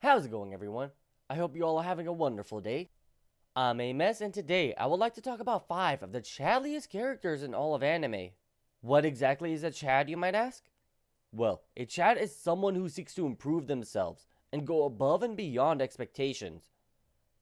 How's it going, everyone? I hope you all are having a wonderful day. I'm a mess, and today I would like to talk about 5 of the Chadliest characters in all of anime. What exactly is a Chad, you might ask? Well, a Chad is someone who seeks to improve themselves and go above and beyond expectations.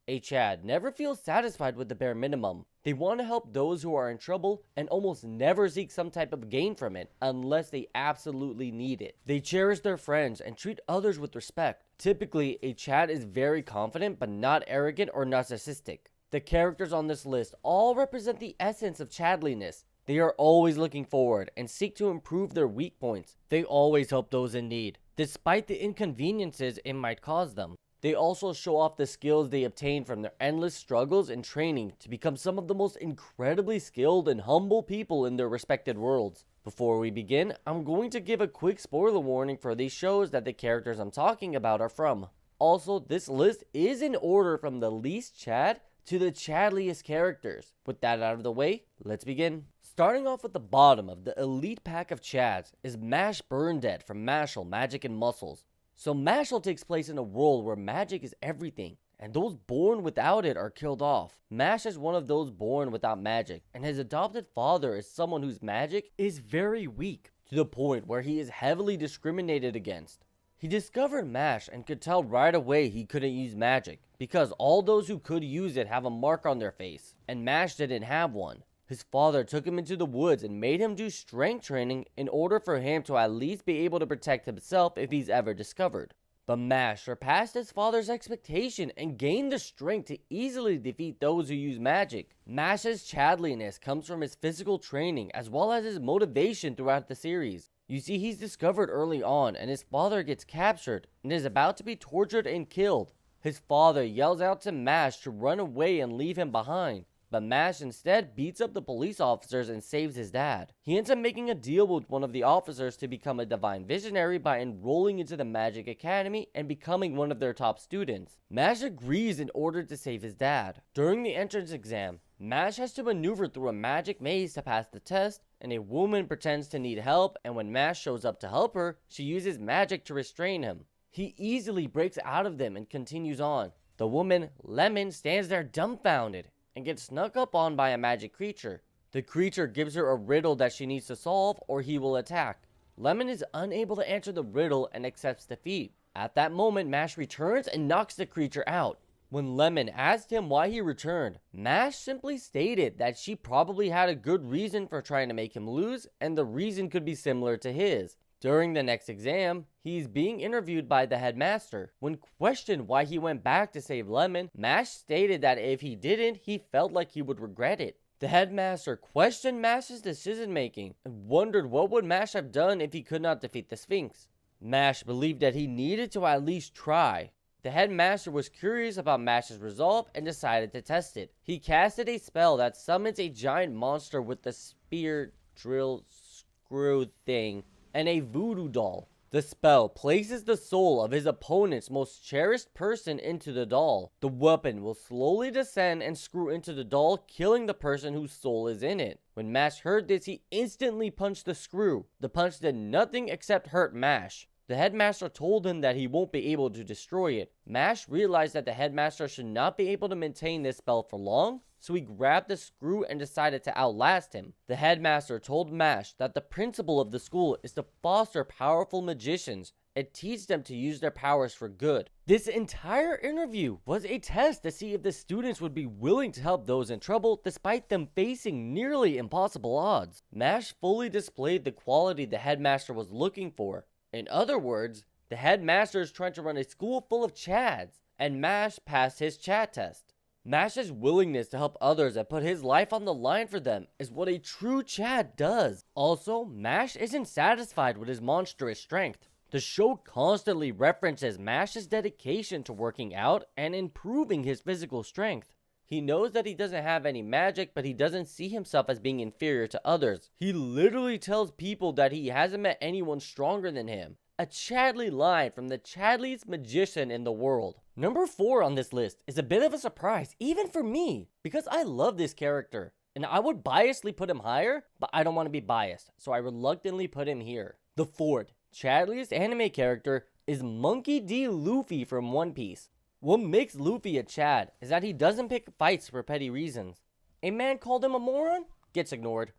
A Chad never feels satisfied with the bare minimum. They want to help those who are in trouble and almost never seek some type of gain from it unless they absolutely need it. They cherish their friends and treat others with respect. Typically, a Chad is very confident but not arrogant or narcissistic. The characters on this list all represent the essence of Chadliness. They are always looking forward and seek to improve their weak points. They always help those in need, despite the inconveniences it might cause them. They also show off the skills they obtain from their endless struggles and training to become some of the most incredibly skilled and humble people in their respected worlds. Before we begin, I'm going to give a quick spoiler warning for these shows that the characters I'm talking about are from. Also, this list is in order from the least Chad to the Chadliest characters. With that out of the way, let's begin. Starting off with the bottom of the elite pack of Chads is Mash Burndead from Mashle, Magic and Muscles. So Mashle takes place in a world where magic is everything, and those born without it are killed off. Mash is one of those born without magic, and his adopted father is someone whose magic is very weak, to the point where he is heavily discriminated against. He discovered Mash and could tell right away he couldn't use magic, because all those who could use it have a mark on their face, and Mash didn't have one. His father took him into the woods and made him do strength training in order for him to at least be able to protect himself if he's ever discovered. But Mash surpassed his father's expectation and gained the strength to easily defeat those who use magic. Mash's Chadliness comes from his physical training as well as his motivation throughout the series. You see, he's discovered early on and his father gets captured and is about to be tortured and killed. His father yells out to Mash to run away and leave him behind. But Mash instead beats up the police officers and saves his dad. He ends up making a deal with one of the officers to become a divine visionary by enrolling into the Magic Academy and becoming one of their top students. Mash agrees in order to save his dad. During the entrance exam, Mash has to maneuver through a magic maze to pass the test, and a woman pretends to need help, and when Mash shows up to help her, she uses magic to restrain him. He easily breaks out of them and continues on. The woman, Lemon, stands there dumbfounded and gets snuck up on by a magic creature. The creature gives her a riddle that she needs to solve or he will attack. Lemon is unable to answer the riddle and accepts defeat. At that moment, Mash returns and knocks the creature out. When Lemon asked him why he returned, Mash simply stated that she probably had a good reason for trying to make him lose, and the reason could be similar to his. During the next exam, he's being interviewed by the headmaster. When questioned why he went back to save Lemon, Mash stated that if he didn't, he felt like he would regret it. The headmaster questioned Mash's decision making and wondered what would Mash have done if he could not defeat the Sphinx. Mash believed that he needed to at least try. The headmaster was curious about Mash's resolve and decided to test it. He casted a spell that summons a giant monster with the spear, drill, screw thing, and a voodoo doll. The spell places the soul of his opponent's most cherished person into the doll. The weapon will slowly descend and screw into the doll, killing the person whose soul is in it. When Mash heard this, he instantly punched the screw. The punch did nothing except hurt Mash. The headmaster told him that he won't be able to destroy it. Mash realized that the headmaster should not be able to maintain this spell for long, so he grabbed the screw and decided to outlast him. The headmaster told Mash that the principle of the school is to foster powerful magicians and teach them to use their powers for good. This entire interview was a test to see if the students would be willing to help those in trouble despite them facing nearly impossible odds. Mash fully displayed the quality the headmaster was looking for. In other words, the headmaster is trying to run a school full of Chads, and Mash passed his Chad test. Mash's willingness to help others and put his life on the line for them is what a true Chad does. Also, Mash isn't satisfied with his monstrous strength. The show constantly references Mash's dedication to working out and improving his physical strength. He knows that he doesn't have any magic, but he doesn't see himself as being inferior to others. He literally tells people that he hasn't met anyone stronger than him. A Chadly line from the Chadliest magician in the world. Number 4 on this list is a bit of a surprise, even for me, because I love this character. And I would biasly put him higher, but I don't want to be biased, so I reluctantly put him here. The fourth Chadliest anime character is Monkey D. Luffy from One Piece. What makes Luffy a Chad is that he doesn't pick fights for petty reasons. A man called him a moron? Gets ignored.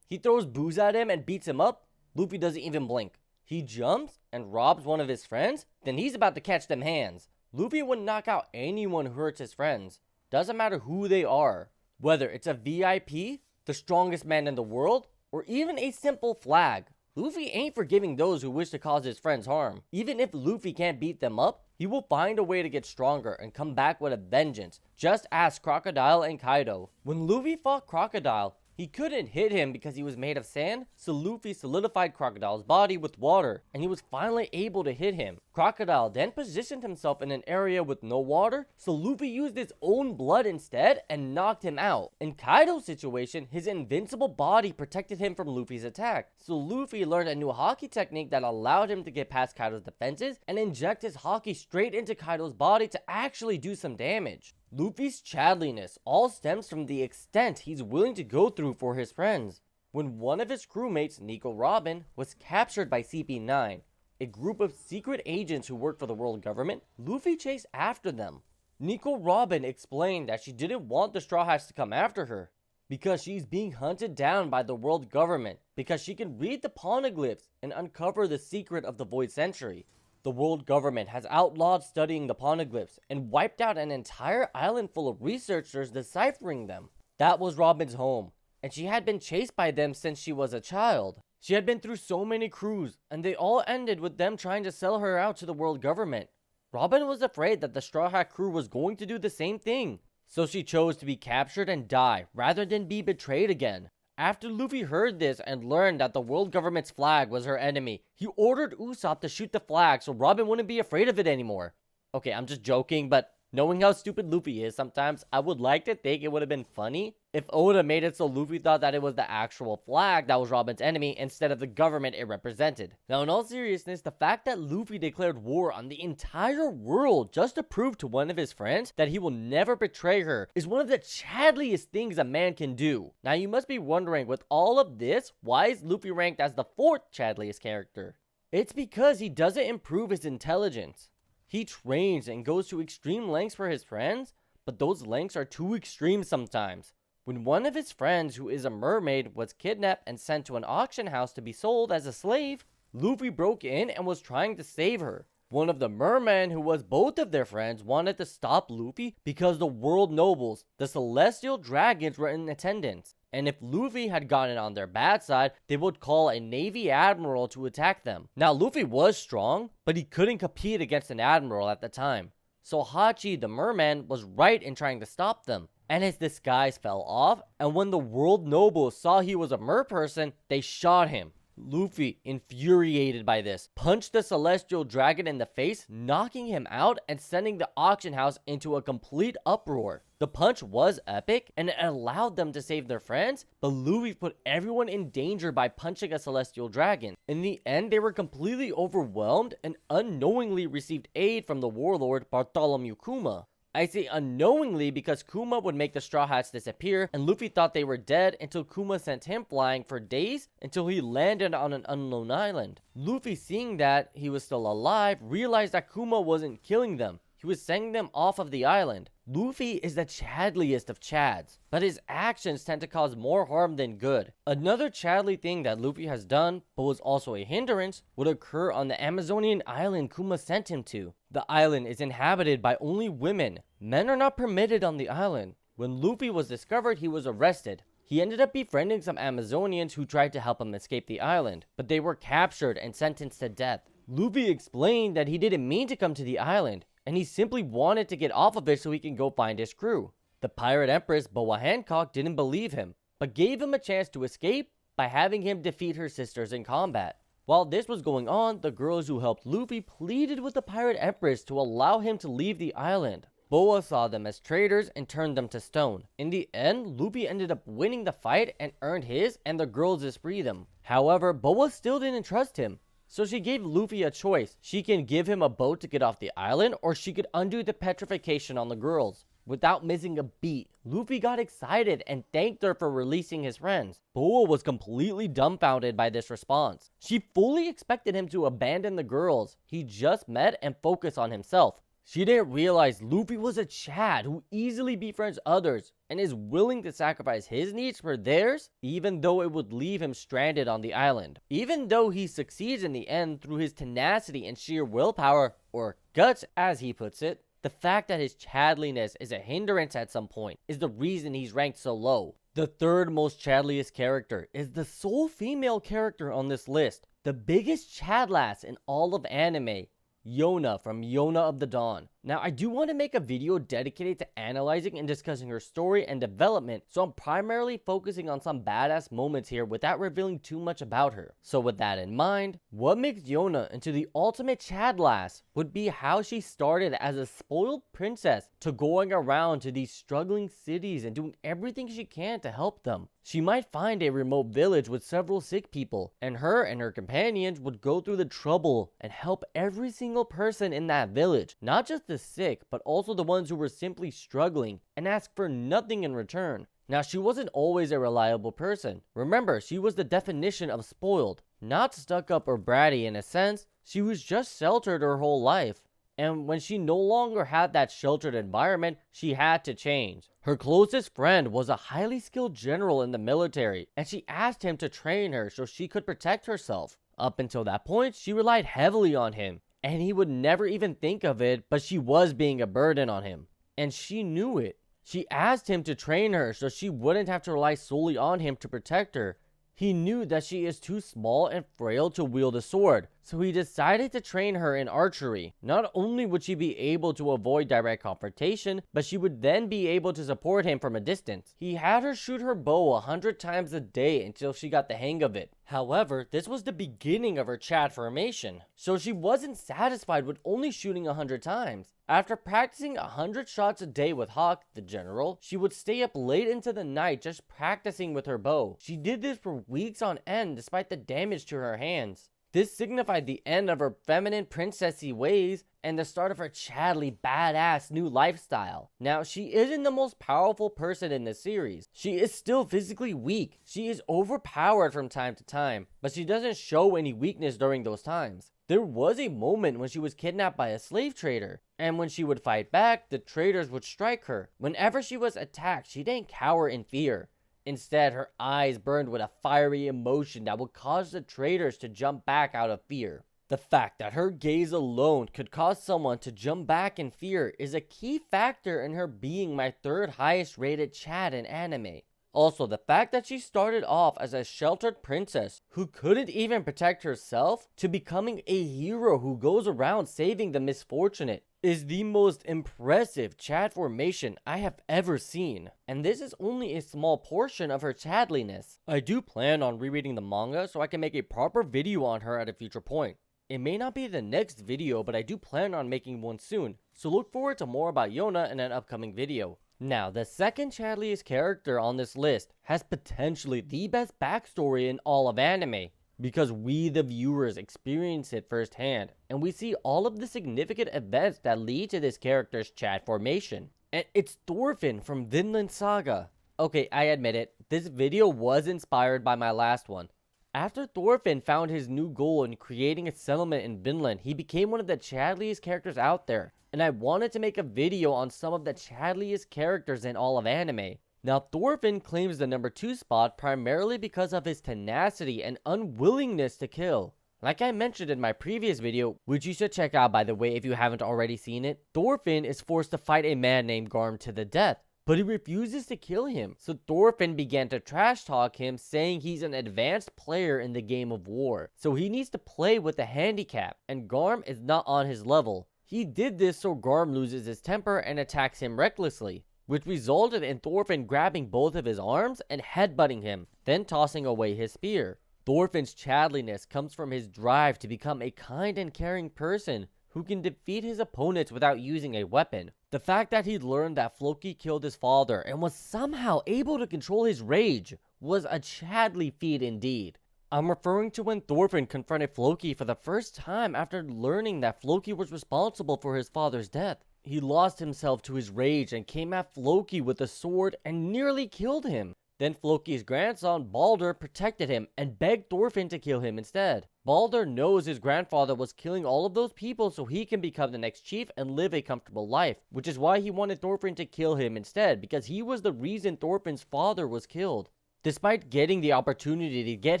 He throws booze at him and beats him up? Luffy doesn't even blink. He jumps and robs one of his friends? Then he's about to catch them hands. Luffy would knock out anyone who hurts his friends. Doesn't matter who they are. Whether it's a VIP, the strongest man in the world, or even a simple flag. Luffy ain't forgiving those who wish to cause his friends harm. Even if Luffy can't beat them up, he will find a way to get stronger and come back with a vengeance. Just ask Crocodile and Kaido. When Luffy fought Crocodile, he couldn't hit him because he was made of sand, so Luffy solidified Crocodile's body with water, and he was finally able to hit him. Crocodile then positioned himself in an area with no water, so Luffy used his own blood instead and knocked him out. In Kaido's situation, his invincible body protected him from Luffy's attack, so Luffy learned a new haki technique that allowed him to get past Kaido's defenses and inject his haki straight into Kaido's body to actually do some damage. Luffy's Chadliest all stems from the extent he's willing to go through for his friends. When one of his crewmates, Nico Robin, was captured by CP9, a group of secret agents who work for the world government, Luffy chased after them. Nico Robin explained that she didn't want the Straw Hats to come after her, because she's being hunted down by the world government, because she can read the poneglyphs and uncover the secret of the Void Century. The world government has outlawed studying the poneglyphs and wiped out an entire island full of researchers deciphering them. That was Robin's home, and she had been chased by them since she was a child. She had been through so many crews, and they all ended with them trying to sell her out to the world government. Robin was afraid that the Straw Hat crew was going to do the same thing, so she chose to be captured and die rather than be betrayed again. After Luffy heard this and learned that the world government's flag was her enemy, he ordered Usopp to shoot the flag so Robin wouldn't be afraid of it anymore. Okay, I'm just joking, but knowing how stupid Luffy is sometimes, I would like to think it would have been funny if Oda made it so Luffy thought that it was the actual flag that was Robin's enemy instead of the government it represented. Now, in all seriousness, the fact that Luffy declared war on the entire world just to prove to one of his friends that he will never betray her is one of the Chadliest things a man can do. Now, you must be wondering, with all of this, why is Luffy ranked as the 4th Chadliest character? It's because he doesn't improve his intelligence. He trains and goes to extreme lengths for his friends, but those lengths are too extreme sometimes. When one of his friends, who is a mermaid, was kidnapped and sent to an auction house to be sold as a slave, Luffy broke in and was trying to save her. One of the mermen, who was both of their friends, wanted to stop Luffy because the world nobles, the celestial dragons, were in attendance. And if Luffy had gotten on their bad side, they would call a navy admiral to attack them. Now, Luffy was strong, but he couldn't compete against an admiral at the time. So Hachi, the merman, was right in trying to stop them. And his disguise fell off, and when the world nobles saw he was a merperson, they shot him. Luffy, infuriated by this, punched the celestial dragon in the face, knocking him out and sending the auction house into a complete uproar. The punch was epic, and it allowed them to save their friends, but Luffy put everyone in danger by punching a celestial dragon. In the end, they were completely overwhelmed and unknowingly received aid from the warlord Bartholomew Kuma. I say unknowingly because Kuma would make the Straw Hats disappear, and Luffy thought they were dead until Kuma sent him flying for days until he landed on an unknown island. Luffy, seeing that he was still alive, realized that Kuma wasn't killing them. He was sending them off of the island. Luffy is the Chadliest of Chads, but his actions tend to cause more harm than good. Another Chadly thing that Luffy has done, but was also a hindrance, would occur on the Amazonian island Kuma sent him to. The island is inhabited by only women. Men are not permitted on the island. When Luffy was discovered, he was arrested. He ended up befriending some Amazonians who tried to help him escape the island, but they were captured and sentenced to death. Luffy explained that he didn't mean to come to the island, and he simply wanted to get off of it so he can go find his crew. The pirate empress Boa Hancock didn't believe him, but gave him a chance to escape by having him defeat her sisters in combat. While this was going on, the girls who helped Luffy pleaded with the pirate empress to allow him to leave the island. Boa saw them as traitors and turned them to stone. In the end, Luffy ended up winning the fight and earned his and the girls' freedom. However, Boa still didn't trust him, So she gave Luffy a choice. She can give him a boat to get off the island, or she could undo the petrification on the girls. Without missing a beat, Luffy got excited and thanked her for releasing his friends. Boa was completely dumbfounded by this response. She fully expected him to abandon the girls he just met and focus on himself. She didn't realize Luffy was a Chad who easily befriends others and is willing to sacrifice his needs for theirs, even though it would leave him stranded on the island. Even though he succeeds in the end through his tenacity and sheer willpower, or guts as he puts it, the fact that his Chadliness is a hindrance at some point is the reason he's ranked so low. The third most Chadliest character is the sole female character on this list, the biggest Chadlass in all of anime, Yona from Yona of the Dawn. Now, I do want to make a video dedicated to analyzing and discussing her story and development, so I'm primarily focusing on some badass moments here without revealing too much about her. So with that in mind, what makes Yona into the ultimate Chadlass would be how she started as a spoiled princess to going around to these struggling cities and doing everything she can to help them. She might find a remote village with several sick people, and her companions would go through the trouble and help every single person in that village, not just the sick, but also the ones who were simply struggling, and ask for nothing in return. Now, she wasn't always a reliable person. Remember, she was the definition of spoiled. Not stuck up or bratty in a sense, she was just sheltered her whole life. And when she no longer had that sheltered environment, she had to change. Her closest friend was a highly skilled general in the military, and she asked him to train her so she could protect herself. Up until that point, she relied heavily on him, and he would never even think of it, but she was being a burden on him. And she knew it. She asked him to train her so she wouldn't have to rely solely on him to protect her. He knew that she is too small and frail to wield a sword, so he decided to train her in archery. Not only would she be able to avoid direct confrontation, but she would then be able to support him from a distance. He had her shoot her bow 100 times a day until she got the hang of it. However, this was the beginning of her Chad formation, so she wasn't satisfied with only shooting 100 times. After practicing 100 shots a day with Hawk, the general, she would stay up late into the night just practicing with her bow. She did this for weeks on end despite the damage to her hands. This signified the end of her feminine princessy ways and the start of her Chadly badass new lifestyle. Now, she isn't the most powerful person in the series. She is still physically weak. She is overpowered from time to time, but she doesn't show any weakness during those times. There was a moment when she was kidnapped by a slave trader, and when she would fight back, the traders would strike her. Whenever she was attacked, she didn't cower in fear. Instead, her eyes burned with a fiery emotion that would cause the traders to jump back out of fear. The fact that her gaze alone could cause someone to jump back in fear is a key factor in her being my third highest rated Chad in anime. Also, the fact that she started off as a sheltered princess who couldn't even protect herself to becoming a hero who goes around saving the misfortunate is the most impressive Chad formation I have ever seen. And this is only a small portion of her Chadliness. I do plan on rereading the manga so I can make a proper video on her at a future point. It may not be the next video, but I do plan on making one soon, so look forward to more about Yona in an upcoming video. Now, the second Chadliest character on this list has potentially the best backstory in all of anime, because we the viewers experience it firsthand, and we see all of the significant events that lead to this character's Chad formation. And it's Thorfinn from Vinland Saga. Okay, I admit it, this video was inspired by my last one. After Thorfinn found his new goal in creating a settlement in Vinland, he became one of the Chadliest characters out there, and I wanted to make a video on some of the Chadliest characters in all of anime. Now, Thorfinn claims the number 2 spot primarily because of his tenacity and unwillingness to kill. Like I mentioned in my previous video, which you should check out by the way if you haven't already seen it, Thorfinn is forced to fight a man named Garm to the death, but he refuses to kill him. So Thorfinn began to trash talk him, saying he's an advanced player in the game of war, so he needs to play with a handicap, and Garm is not on his level. He did this so Garm loses his temper and attacks him recklessly, which resulted in Thorfinn grabbing both of his arms and headbutting him, then tossing away his spear. Thorfinn's Chadliness comes from his drive to become a kind and caring person who can defeat his opponents without using a weapon. The fact that he'd learned that Floki killed his father and was somehow able to control his rage was a Chadly feat indeed. I'm referring to when Thorfinn confronted Floki for the first time after learning that Floki was responsible for his father's death. He lost himself to his rage and came at Floki with a sword and nearly killed him. Then Floki's grandson, Balder, protected him and begged Thorfinn to kill him instead. Balder knows his grandfather was killing all of those people so he can become the next chief and live a comfortable life, which is why he wanted Thorfinn to kill him instead, because he was the reason Thorfinn's father was killed. Despite getting the opportunity to get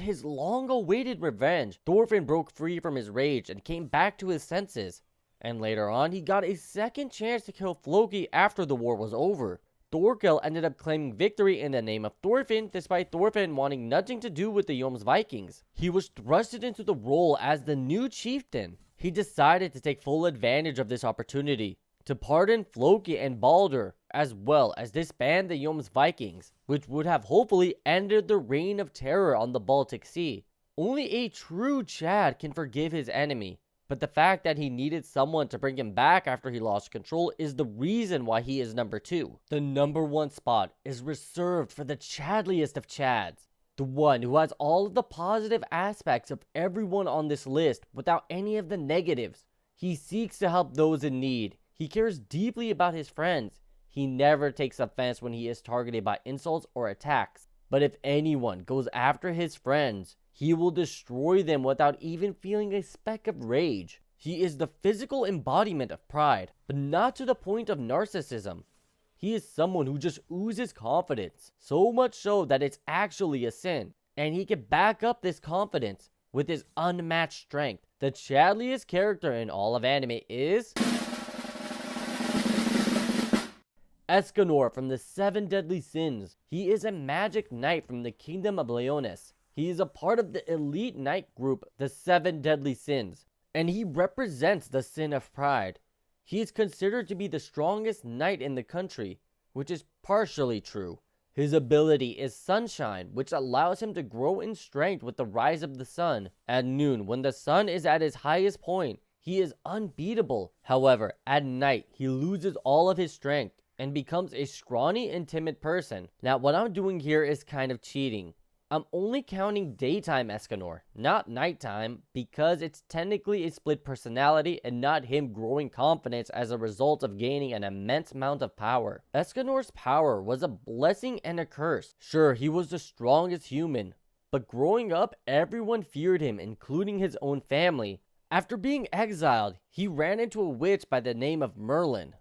his long-awaited revenge, Thorfinn broke free from his rage and came back to his senses. And later on, he got a second chance to kill Floki after the war was over. Thorkel ended up claiming victory in the name of Thorfinn, despite Thorfinn wanting nothing to do with the Jomsvikings. He was thrusted into the role as the new chieftain. He decided to take full advantage of this opportunity to pardon Floki and Balder, as well as disband the Jomsvikings, which would have hopefully ended the reign of terror on the Baltic Sea. Only a true Chad can forgive his enemy. But the fact that he needed someone to bring him back after he lost control is the reason why he is number 2. The number 1 spot is reserved for the Chadliest of Chads. The one who has all of the positive aspects of everyone on this list without any of the negatives. He seeks to help those in need. He cares deeply about his friends. He never takes offense when he is targeted by insults or attacks. But if anyone goes after his friends, he will destroy them without even feeling a speck of rage. He is the physical embodiment of pride, but not to the point of narcissism. He is someone who just oozes confidence, so much so that it's actually a sin. And he can back up this confidence with his unmatched strength. The Chadliest character in all of anime is Escanor from the 7 Deadly Sins. He is a magic knight from the Kingdom of Leones. He is a part of the elite knight group, the 7 Deadly Sins, and he represents the sin of pride. He is considered to be the strongest knight in the country, which is partially true. His ability is Sunshine, which allows him to grow in strength with the rise of the sun. At noon, when the sun is at his highest point, he is unbeatable. However, at night, he loses all of his strength and becomes a scrawny and timid person. Now, what I'm doing here is kind of cheating. I'm only counting daytime Escanor, not nighttime, because it's technically a split personality and not him growing confidence as a result of gaining an immense amount of power. Escanor's power was a blessing and a curse. Sure, he was the strongest human, but growing up, everyone feared him, including his own family. After being exiled, he ran into a witch by the name of Merlin.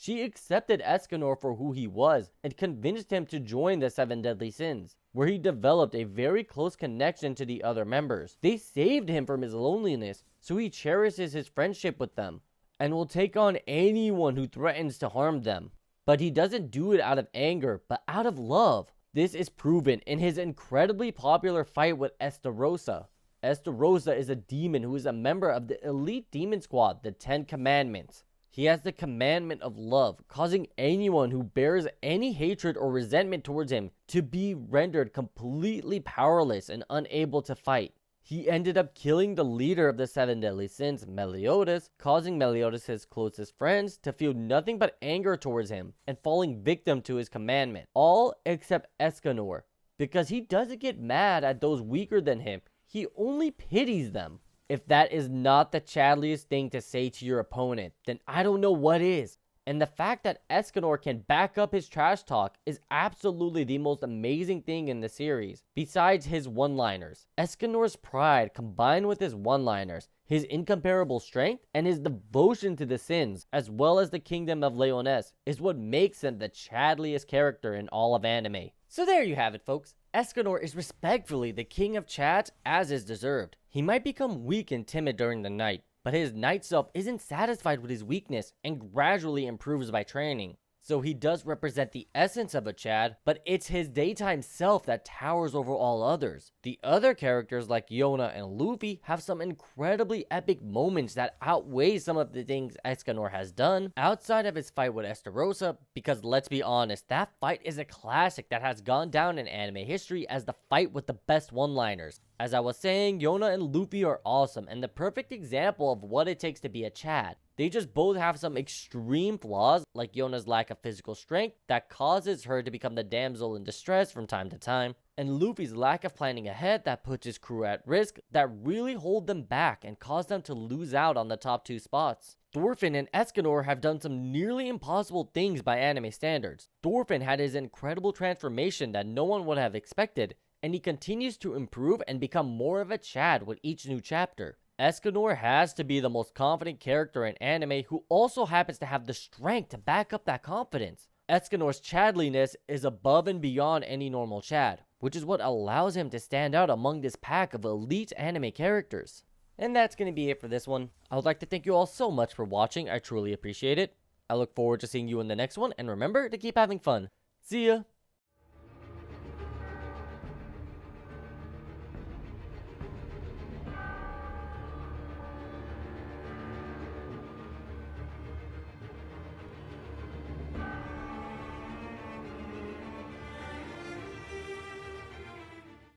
She accepted Escanor for who he was and convinced him to join the 7 Deadly Sins, where he developed a very close connection to the other members. They saved him from his loneliness, so he cherishes his friendship with them and will take on anyone who threatens to harm them. But he doesn't do it out of anger, but out of love. This is proven in his incredibly popular fight with Estarossa. Estarossa is a demon who is a member of the elite demon squad, the 10 Commandments. He has the commandment of love, causing anyone who bears any hatred or resentment towards him to be rendered completely powerless and unable to fight. He ended up killing the leader of the 7 Deadly Sins, Meliodas, causing Meliodas' his closest friends to feel nothing but anger towards him and falling victim to his commandment. All except Escanor, because he doesn't get mad at those weaker than him. He only pities them. If that is not the Chadliest thing to say to your opponent, then I don't know what is. And the fact that Escanor can back up his trash talk is absolutely the most amazing thing in the series, besides his one-liners. Escanor's pride combined with his one-liners, his incomparable strength, and his devotion to the sins, as well as the Kingdom of Leones, is what makes him the Chadliest character in all of anime. So there you have it, folks. Escanor is respectfully the king of Chads, as is deserved. He might become weak and timid during the night, but his knight self isn't satisfied with his weakness and gradually improves by training. So he does represent the essence of a Chad, but it's his daytime self that towers over all others. The other characters like Yona and Luffy have some incredibly epic moments that outweigh some of the things Escanor has done outside of his fight with Estarossa, because let's be honest, that fight is a classic that has gone down in anime history as the fight with the best one-liners. As I was saying, Yona and Luffy are awesome and the perfect example of what it takes to be a Chad. They just both have some extreme flaws, like Yona's lack of physical strength that causes her to become the damsel in distress from time to time, and Luffy's lack of planning ahead that puts his crew at risk that really hold them back and cause them to lose out on the top 2 spots. Thorfinn and Escanor have done some nearly impossible things by anime standards. Thorfinn had his incredible transformation that no one would have expected, and he continues to improve and become more of a Chad with each new chapter. Escanor has to be the most confident character in anime who also happens to have the strength to back up that confidence. Escanor's Chadliness is above and beyond any normal Chad, which is what allows him to stand out among this pack of elite anime characters. And that's going to be it for this one. I would like to thank you all so much for watching. I truly appreciate it. I look forward to seeing you in the next one, and remember to keep having fun. See ya!